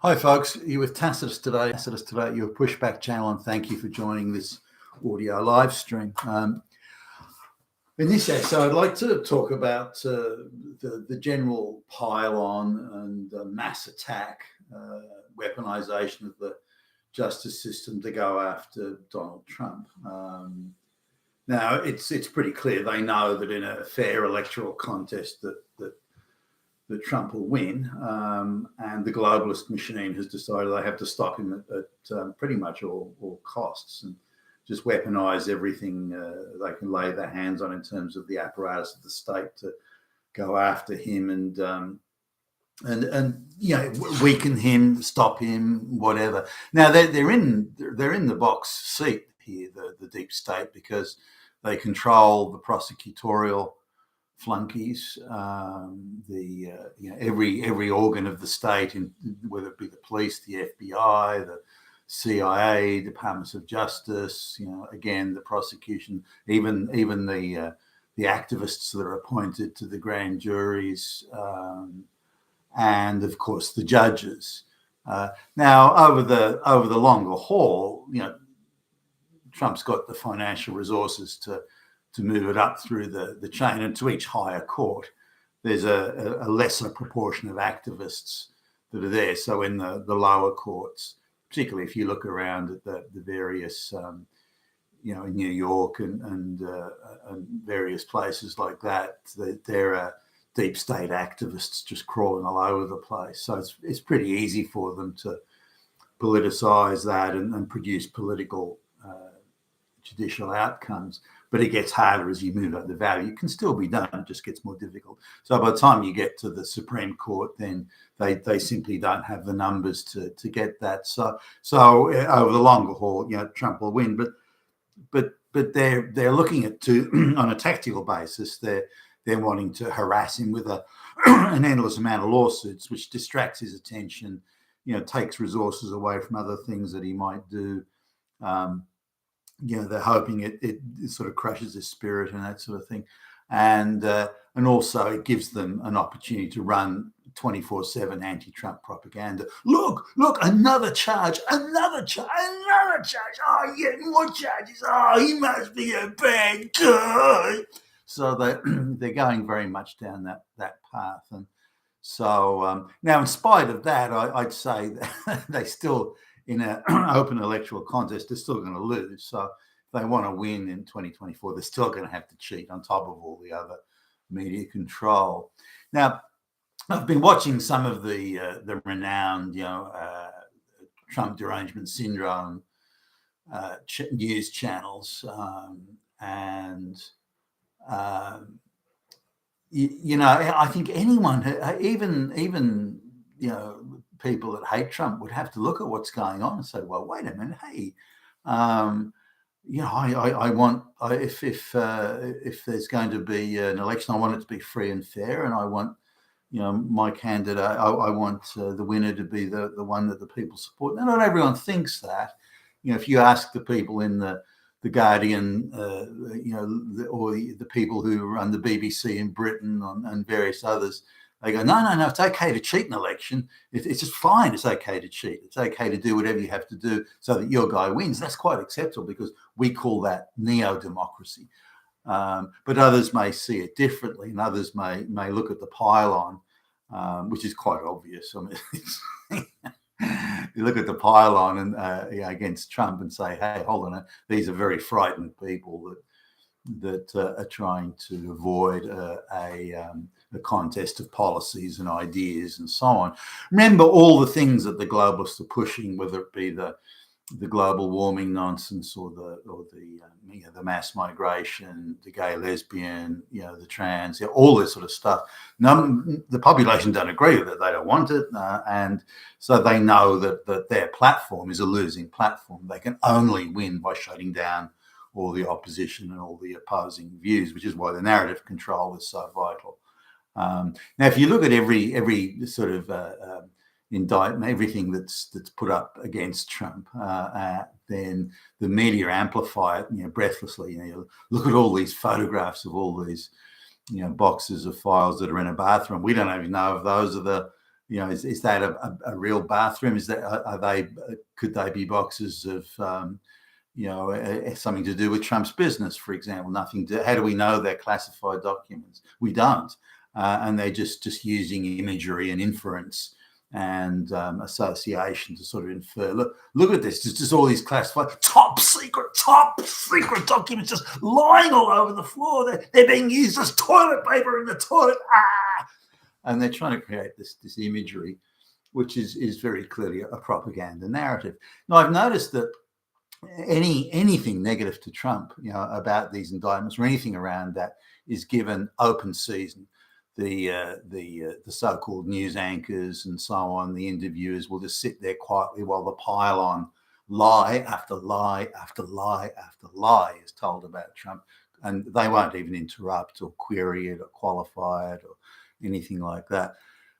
Hi, folks. You're with Tacitus today. Tacitus today, your pushback channel, and thank you for joining this audio live stream. In this essay, I'd like to talk about the general pile-on and mass attack, weaponization of the justice system to go after Donald Trump. Now, it's pretty clear they know that in a fair electoral contest that Trump will win, and the globalist machine has decided they have to stop him at pretty much all costs and just weaponize everything they can lay their hands on in terms of the apparatus of the state to go after him and weaken him, stop him, whatever. Now they're in the box seat here, the deep state, because they control the prosecutorial flunkies, every organ of the state, whether it be the police, the FBI, the CIA, Departments of Justice, again the prosecution, even the activists that are appointed to the grand juries, and of course the judges. Now over the longer haul, Trump's got the financial resources to move it up through the chain, and to each higher court, there's a lesser proportion of activists that are there. So in the lower courts, particularly if you look around at the various, in New York and various places like that, there are deep state activists just crawling all over the place. So it's pretty easy for them to politicize that and produce political judicial outcomes. But it gets harder as you move up the valley. It can still be done, it just gets more difficult. So by the time you get to the Supreme Court, then they simply don't have the numbers to get that. So over the longer haul, Trump will win. But they're looking at on a tactical basis, they're wanting to harass him with an endless amount of lawsuits, which distracts his attention, takes resources away from other things that he might do. They're hoping it sort of crushes his spirit and that sort of thing, and also it gives them an opportunity to run 24/7 anti-Trump propaganda. Look, another charge. Oh, yeah, more charges. Oh, he must be a bad guy. So they're going very much down that path, and so now, in spite of that, I'd say that they still, in an open electoral contest, they're still going to lose. So if they want to win in 2024, they're still going to have to cheat on top of all the other media control. Now, I've been watching some of the renowned, Trump derangement syndrome news channels, and I think anyone, even people that hate Trump, would have to look at what's going on and say, well, wait a minute, hey, I want, if there's going to be an election, I want it to be free and fair, and I want, my candidate, I want the winner to be the one that the people support. Now, not everyone thinks that. If you ask the people in the Guardian, or the people who run the BBC in Britain and various others, they go, no, it's okay to cheat an election. It's just fine. It's okay to cheat. It's okay to do whatever you have to do so that your guy wins. That's quite acceptable because we call that neo-democracy. But others may see it differently, and others may look at the pile-on, which is quite obvious. I mean, you look at the pile-on and against Trump and say, hey, hold on, these are very frightened people that are trying to avoid a contest of policies and ideas and so on. Remember all the things that the globalists are pushing, whether it be the global warming nonsense or the mass migration, the gay, lesbian, the trans, all this sort of stuff. The population don't agree with it. They don't want it, and so they know that their platform is a losing platform. They can only win by shutting down all the opposition and all the opposing views, which is why the narrative control is so vital. Now, if you look at every sort of indictment, everything that's put up against Trump, then the media amplify it, breathlessly. You look at all these photographs of all these, boxes of files that are in a bathroom. We don't even know if those are You know, is that a real bathroom? Is that could they be boxes of something to do with Trump's business, for example? How do we know they're classified documents? We don't, and they're just using imagery and inference and association to sort of infer. Look at this. There's just all these classified top secret documents just lying all over the floor. They're being used as toilet paper in the toilet. And they're trying to create this imagery, which is very clearly a propaganda narrative. Now, I've noticed that anything negative to Trump, about these indictments or anything around that, is given open season. The so-called news anchors and so on, the interviewers will just sit there quietly while the pile-on lie after lie after lie after lie is told about Trump, and they won't even interrupt or query it or qualify it or anything like that.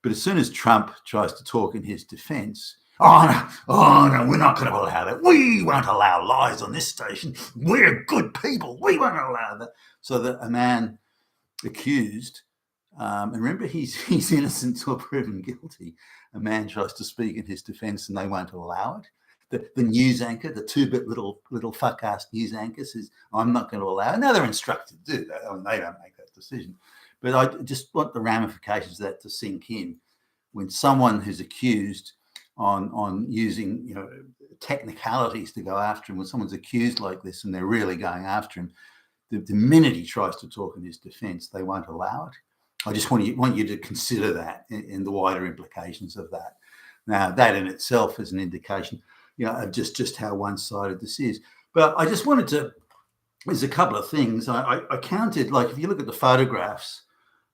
But as soon as Trump tries to talk in his defense, oh no, we're not going to allow that. We won't allow lies on this station. We're good people. We won't allow that. So that a man accused, and remember, he's innocent till proven guilty. A man tries to speak in his defense and they won't allow it. The news anchor, the two-bit little fuck-ass news anchor says, I'm not going to allow it. Now they're instructed to do that. I mean, they don't make that decision. But I just want the ramifications of that to sink in. When someone who's accused on using technicalities to go after him, when someone's accused like this and they're really going after him, the minute he tries to talk in his defense, they won't allow it. I just want you to consider that in the wider implications of that. Now, that in itself is an indication, of just how one-sided this is. But I just wanted to, there's a couple of things. I counted, like if you look at the photographs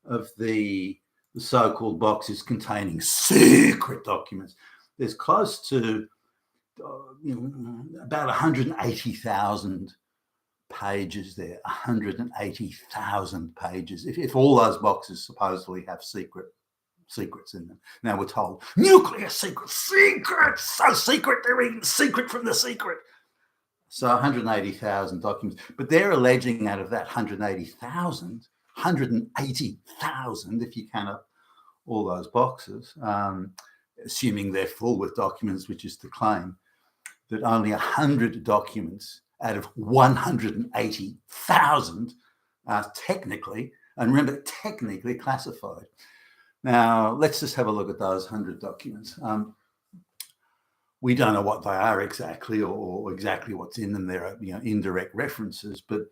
of the so-called boxes containing secret documents, there's close to about 180,000 pages there. 180,000 pages. If all those boxes supposedly have secrets in them. Now we're told nuclear secrets, so secret they're even secret from the secret. So 180,000 documents, but they're alleging out of that 180,000, if you count up all those boxes, assuming they're full with documents, which is the claim, that only 100 documents out of 180,000 are technically, and remember, technically classified. Now, let's just have a look at those 100 documents. We don't know what they are exactly or exactly what's in them. There are indirect references, but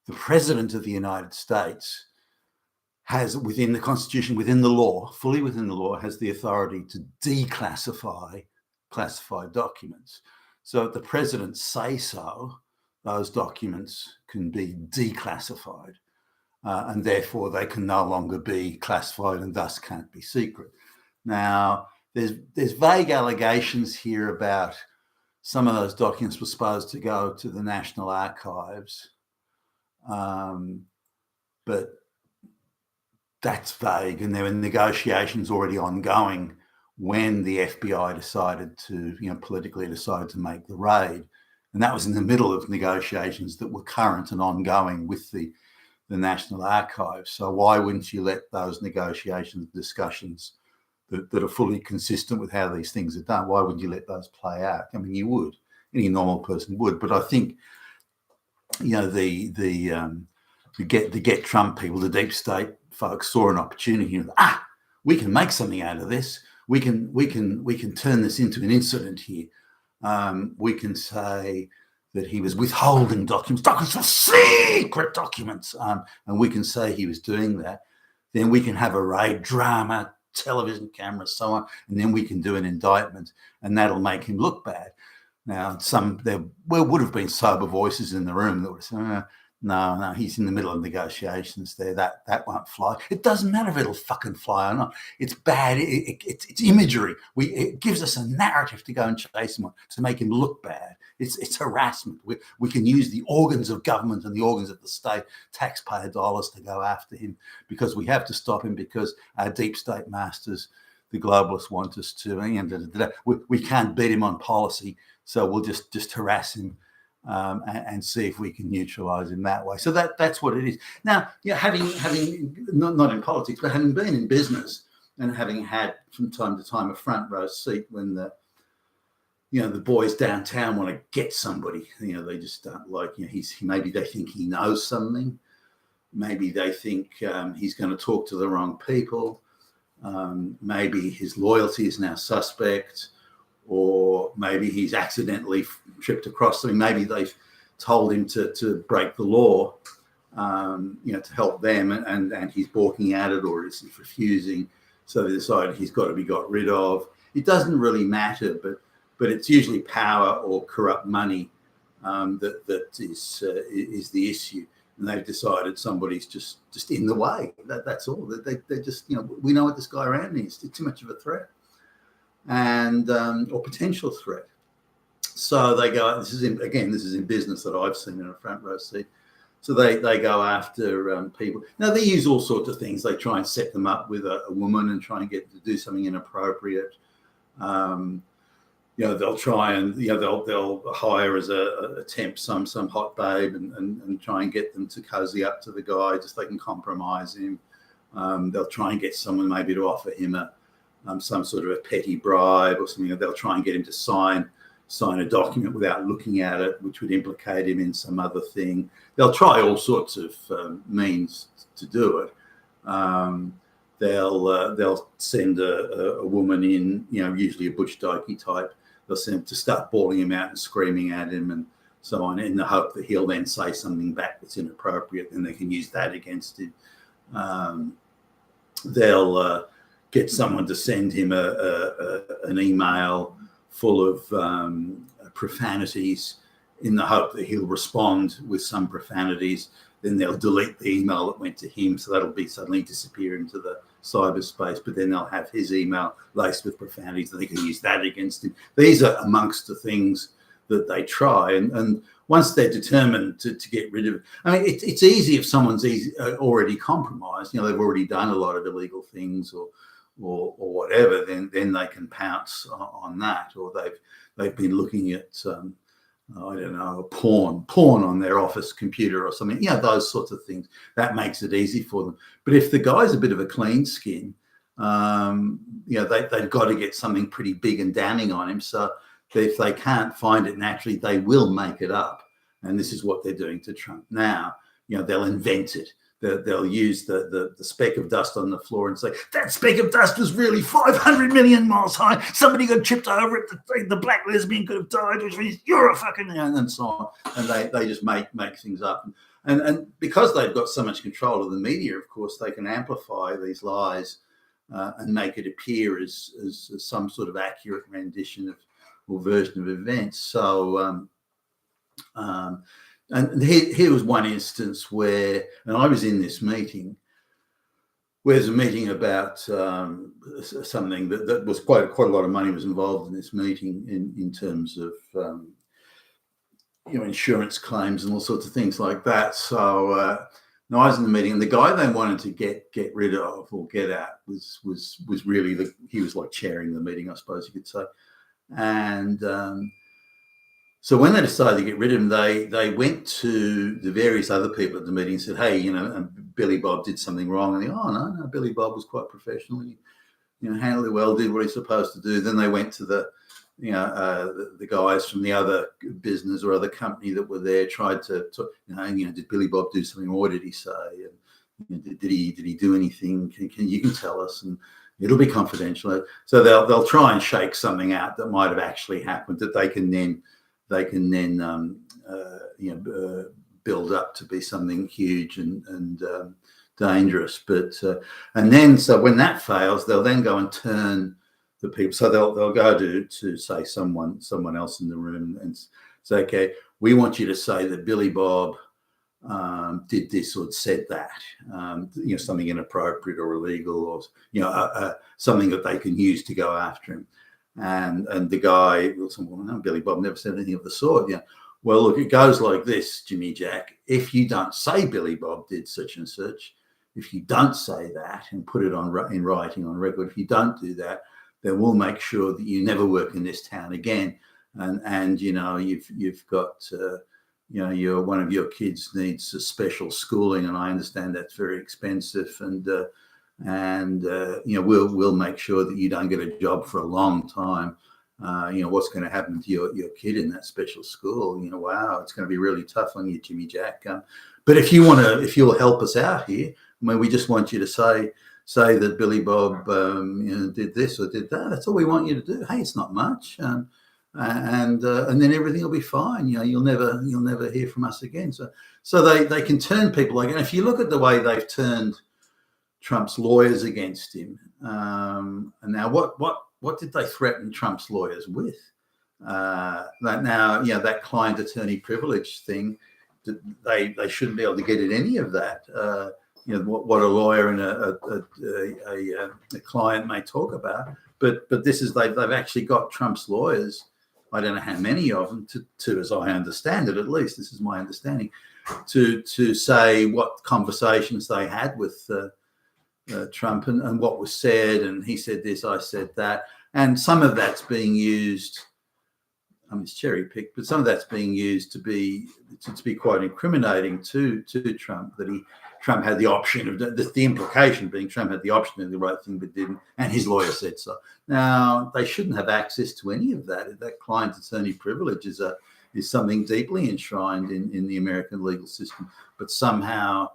the President of the United States has, within the Constitution, within the law, fully within the law, has the authority to declassify classified documents. So if the President says so, those documents can be declassified, and therefore they can no longer be classified and thus can't be secret. Now, there's vague allegations here about some of those documents were supposed to go to the National Archives, but that's vague, and there were negotiations already ongoing when the FBI decided to, politically decided to make the raid. And that was in the middle of negotiations that were current and ongoing with the National Archives. So why wouldn't you let those negotiations, discussions that are fully consistent with how these things are done, why would you let those play out? I mean, you would. Any normal person would. But I think, the get Trump people, the deep state folks, saw an opportunity. We can make something out of this. We can turn this into an incident here. We can say that he was withholding documents are secret documents, and we can say he was doing that. Then we can have a raid, drama, television cameras, so on, and then we can do an indictment, and that'll make him look bad. Now, there would have been sober voices in the room that would say, no, he's in the middle of negotiations there. That won't fly. It doesn't matter if it'll fucking fly or not. It's bad. It's imagery. It gives us a narrative to go and chase him on, to make him look bad. It's harassment. We can use the organs of government and the organs of the state, taxpayer dollars, to go after him, because we have to stop him, because our deep state masters, the globalists, want us to. We can't beat him on policy, so we'll just harass him. And see if we can neutralize him that way. So that's what it is. Now, having not in politics, but having been in business, and having had from time to time a front row seat when the boys downtown want to get somebody, they just don't like, maybe they think he knows something. Maybe they think he's going to talk to the wrong people. Maybe his loyalty is now suspect, or maybe he's accidentally tripped across something. Maybe they've told him to break the law, to help them, and he's balking at it, or he's refusing. So they decided he's got to be got rid of. It doesn't really matter, but it's usually power or corrupt money that is the issue. And they've decided somebody's just in the way. That's all. They just, we know what this guy around is. It's too much of a threat, and or potential threat. So they go. This is in business that I've seen in a front row seat. So they go after people. Now they use all sorts of things. They try and set them up with a woman and try and get to do something inappropriate. They'll try and they'll hire as a temp some hot babe and try and get them to cozy up to the guy, just they can compromise him. They'll try and get someone maybe to offer him some sort of a petty bribe or something. They'll try and get him to sign a document without looking at it, which would implicate him in some other thing. They'll try all sorts of means to do it. They'll send a woman in, usually a butch dykey type. They'll send him to start bawling him out and screaming at him and so on, in the hope that he'll then say something back that's inappropriate, and they can use that against him. They'll get someone to send him an email full of profanities in the hope that he'll respond with some profanities. Then they'll delete the email that went to him, so that'll be suddenly disappear into the cyberspace. But then they'll have his email laced with profanities, and they can use that against him. These are amongst the things that they try. And once they're determined to get rid of it, I mean, it's easy if someone's already compromised. They've already done a lot of illegal things or whatever. Then they can pounce on that, or they've been looking at I don't know, porn on their office computer or something, those sorts of things. That makes it easy for them. But if the guy's a bit of a clean skin, they've got to get something pretty big and damning on him. So if they can't find it naturally, they will make it up. And this is what they're doing to Trump now. They'll invent it. They'll use the speck of dust on the floor and say, that speck of dust was really 500 million miles high. Somebody got tripped over it. The black lesbian could have died, which means you're a fucking... and so on. And they just make things up. And because they've got so much control of the media, of course, they can amplify these lies and make it appear as some sort of accurate rendition of or version of events. So... and here was one instance where, and I was in this meeting, where there's a meeting about something that was quite a lot of money was involved in this meeting in terms of insurance claims and all sorts of things like that. So I was in the meeting, and the guy they wanted to get rid of or get at was really he was like chairing the meeting, I suppose you could say, and. So when they decided to get rid of him, they went to the various other people at the meeting and said, hey, Billy Bob did something wrong. And they, oh, no, Billy Bob was quite professional. He, handled it well, did what he's supposed to do. Then they went to the guys from the other business or other company that were there, tried to did Billy Bob do something? What did he say? And did he do anything? You can tell us, and it'll be confidential. So they'll try and shake something out that might have actually happened that they can then build up to be something huge and dangerous. But and then so when that fails, they'll then go and turn the people. So they'll go to say someone else in the room and say, okay, we want you to say that Billy Bob did this or said that, something inappropriate or illegal, or something that they can use to go after him. And the guy will say, well, no, Billy Bob never said anything of the sort. Well, look, it goes like this, Jimmy Jack. If you don't say Billy Bob did such and such, if you don't say that and put it in writing on record, if you don't do that, then we'll make sure that you never work in this town again. And you've got one of your kids needs a special schooling, and I understand that's very expensive. And and we'll make sure that you don't get a job for a long time. What's going to happen to your kid in that special school? Wow, it's going to be really tough on you, Jimmy Jack. But if you'll help us out here, I mean, we just want you to say that Billy Bob did this or did that. That's all we want you to do. Hey, it's not much, and then everything will be fine. You'll never hear from us again. So they can turn people and if you look at the way they've turned Trump's lawyers against him, and now what did they threaten Trump's lawyers with? That client attorney privilege thing, they shouldn't be able to get at any of that. What a lawyer and a client may talk about, but this is they've actually got Trump's lawyers. I don't know how many of them to as I understand it, at least this is my understanding, to say what conversations they had with Trump and what was said, and he said this, I said that, and some of that's being used. It's cherry picked, but some of that's being used to be quite incriminating to Trump. That Trump had the option of the implication being Trump had the option of the right thing but didn't, and his lawyer said so. Now they shouldn't have access to any of that. That client attorney privilege is something deeply enshrined in the American legal system, but somehow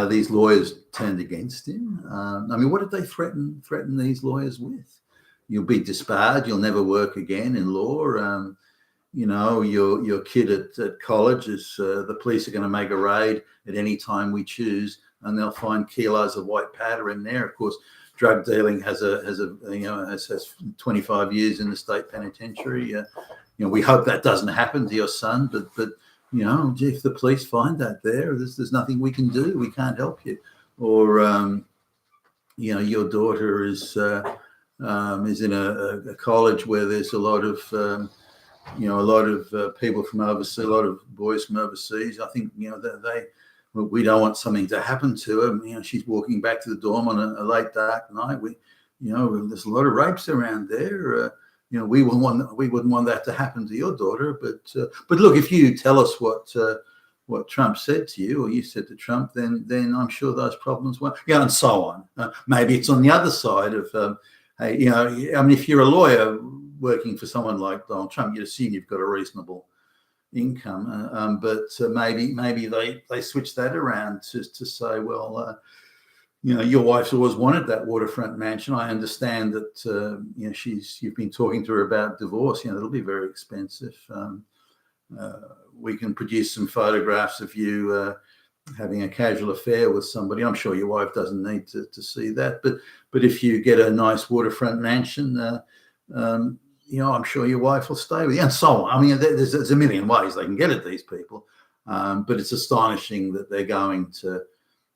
these lawyers turned against him. What did they threaten these lawyers with? You'll be disbarred. You'll never work again in law. Your kid at college is the police are going to make a raid at any time we choose, and they'll find kilos of white powder in there. Of course, drug dealing has 25 years in the state penitentiary. We hope that doesn't happen to your son, but if the police find that there's nothing we can do. We can't help you. Or your daughter is in a college where there's a lot of people from overseas, a lot of boys from overseas. I think we don't want something to happen to her. She's walking back to the dorm on a late dark night. There's a lot of rapes around there. We wouldn't want that to happen to your daughter. But look, if you tell us what Trump said to you, or you said to Trump, then I'm sure those problems won't. And so on. Maybe it's on the other side of. If you're a lawyer working for someone like Donald Trump, you'd assume you've got a reasonable income. But maybe they switch that around to say, well, your wife's always wanted that waterfront mansion. I understand that you've been talking to her about divorce. It'll be very expensive. We can produce some photographs of you having a casual affair with somebody. I'm sure your wife doesn't need to see that, but if you get a nice waterfront mansion, I'm sure your wife will stay with you, and so on. There's a million ways they can get at these people, but it's astonishing that they're going to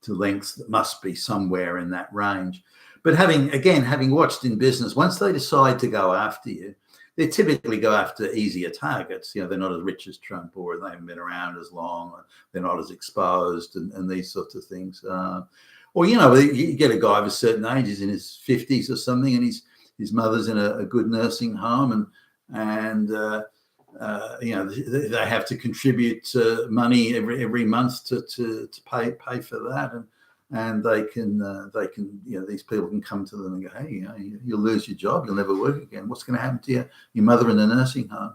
lengths that must be somewhere in that range. But having watched in business, once they decide to go after you, they typically go after easier targets. They're not as rich as Trump, or they haven't been around as long, or they're not as exposed, and these sorts of things. You get a guy of a certain age, he's in his 50s or something, and his mother's in a good nursing home, and they have to contribute money every month to pay for that, and they can these people can come to them and go, hey, you'll lose your job, you'll never work again. What's going to happen to your mother in a nursing home?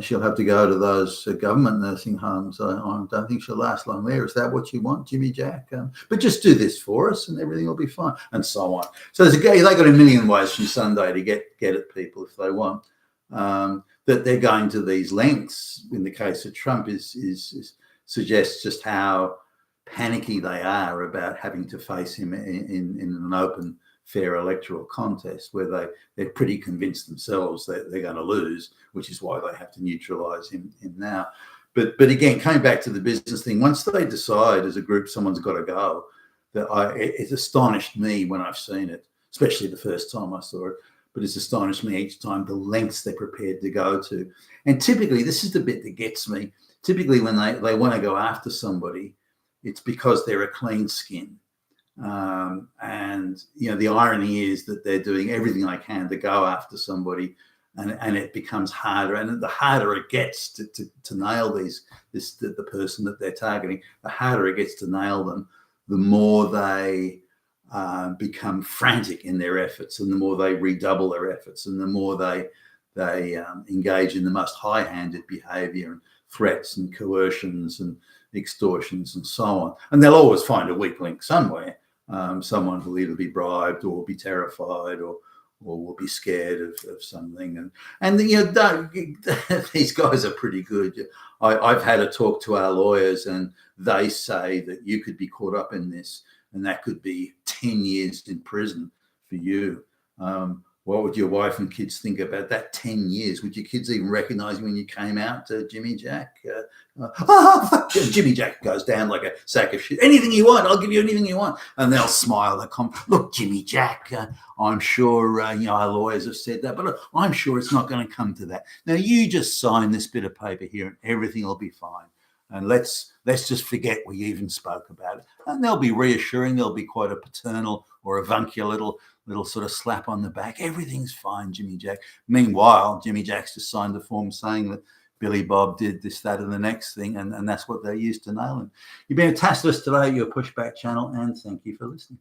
She'll have to go to those government nursing homes. I don't think she'll last long there. Is that what you want, Jimmy Jack? But just do this for us, and everything will be fine, and so on. So they got a million ways from Sunday to get at people if they want. That they're going to these lengths in the case of Trump is suggests just how panicky they are about having to face him in an open, fair electoral contest where they're pretty convinced themselves that they're going to lose, which is why they have to neutralize him now. But again, coming back to the business thing, once they decide as a group someone's got to go, it astonished me when I've seen it, especially the first time I saw it, but it's astonished me each time the lengths they're prepared to go to. And typically, this is the bit that gets me, typically when they want to go after somebody, it's because they're a clean skin. And the irony is that they're doing everything they can to go after somebody, and it becomes harder. And the harder it gets to nail the person that they're targeting, the harder it gets to nail them, the more they become frantic in their efforts, and the more they redouble their efforts, and the more they engage in the most high-handed behaviour and threats and coercions and extortions and so on. And they'll always find a weak link somewhere. Someone who'll either be bribed or be terrified or will be scared of something. And these guys are pretty good. I've had a talk to our lawyers, and they say that you could be caught up in this, and that could be 10 years in prison for you. What would your wife and kids think about that 10 years? Would your kids even recognize you when you came out to Jimmy Jack? Jimmy Jack goes down like a sack of shit. Anything you want, I'll give you anything you want. And they'll smile. They'll come, look, Jimmy Jack, I'm sure, our lawyers have said that, but I'm sure it's not going to come to that. Now, you just sign this bit of paper here and everything will be fine. And let's just forget we even spoke about it. And they'll be reassuring. They'll be quite a paternal or avuncular little sort of slap on the back. Everything's fine, Jimmy Jack. Meanwhile, Jimmy Jack's just signed the form saying that Billy Bob did this, that, and the next thing, and that's what they used to nail him. You've been a Tassless today, your Pushback channel, and thank you for listening.